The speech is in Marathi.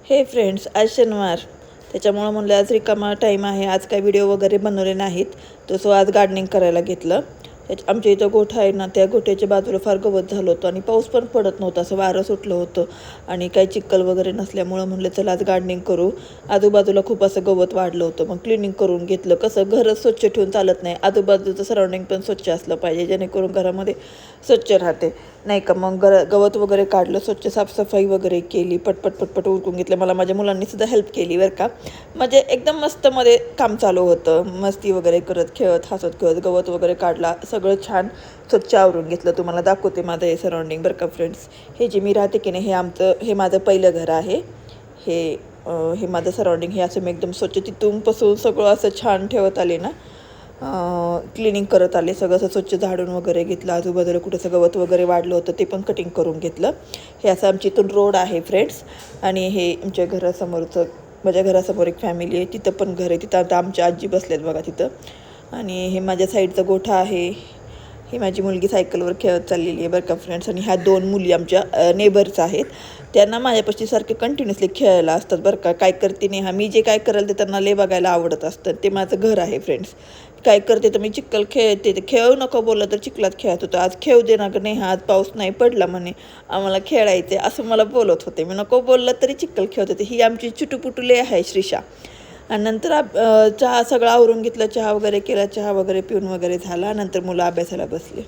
हे फ्रेंड्स, आज शनिवार त्याच्यामुळं म्हणलं आज रिकामा टाईम आहे. आज काही व्हिडिओ वगैरे बनवले नाहीत. तसं आज गार्डनिंग करायला घेतलं. आमच्या इथं गोठा आहे ना, त्या गोठ्याच्या बाजूला फार गवत झालं होतं आणि पाऊस पण पडत नव्हता. असं वारं सुटलं होतं आणि काही चिखल वगैरे नसल्यामुळं म्हणलं चला आज गार्डनिंग करू. आजूबाजूला खूप असं गवत वाढलं होतं. मग क्लिनिंग करून घेतलं. कसं घरच स्वच्छ ठेवून चालत नाही, आजूबाजूचं सराउंडिंग पण स्वच्छ असलं पाहिजे जेणेकरून घरामध्ये स्वच्छ राहते, नाही का. मग गवत वगैरे काढलं, स्वच्छ साफसफाई वगैरे केली, पटपट पटपट उरकून घेतलं. मला माझ्या मुलांनी सुद्धा हेल्प केली बरं का. म्हणजे एकदम मस्त मध्ये काम चालू होतं. मस्ती वगैरे करत खेळत हसत खेळत गवत वगैरे काढला, सगळं छान स्वच्छ आवरून घेतलं. तुम्हाला दाखवते माझं हे सराउंडिंग बरं का फ्रेंड्स. हे जे मी राहते की नाही, हे माझं पहिलं घर आहे. हे माझं सराउंडिंग हे असं मी एकदम स्वच्छ तिथूनपासून सगळं असं छान ठेवत आले ना, क्लिनिंग करत आले. सगळं असं स्वच्छ झाडून वगैरे घेतलं. आजूबाजूला कुठं गवत वगैरे वाढलं होतं ते पण कटिंग करून घेतलं. हे असं आमच्या इथून रोड आहे फ्रेंड्स. आणि हे आमच्या घरासमोरचं, माझ्या घरासमोर एक फॅमिली आहे, तिथं पण घर आहे. तिथं आता आमच्या आजी बसल्यात बघा तिथं. आणि हे माझ्या साईडचा गोठा आहे. ही माझी मुलगी सायकलवर खेळत चाललेली आहे बरं का फ्रेंड्स. आणि ह्या 2 मुली आमच्या नेबर्स आहेत. त्यांना माझ्यापाशी सारखे कंटिन्युअसली खेळायला असतात बरं का. काय करते नाही, मी जे काय करेल ते त्यांना लय बघायला आवडत असतं. ते माझं घर आहे फ्रेंड्स. काय करते तर मी चिखल खेळते, ते खेळू नको बोललं तर चिखलात खेळत होतं. आज खेळू दे ना, नाही आज पाऊस नाही पडला म्हणे, आम्हाला खेळायचे असं मला बोलत होते. मी नको बोललं तरी चिखल खेळत होते. ही आमची चुटूपुटुले आहे श्रीषा. आणि नंतर चहा सगळं आवरून घेतलं, चहा वगैरे केला, चहा वगैरे पिऊन वगैरे झाला. नंतर मुलं अभ्यासाला बसले.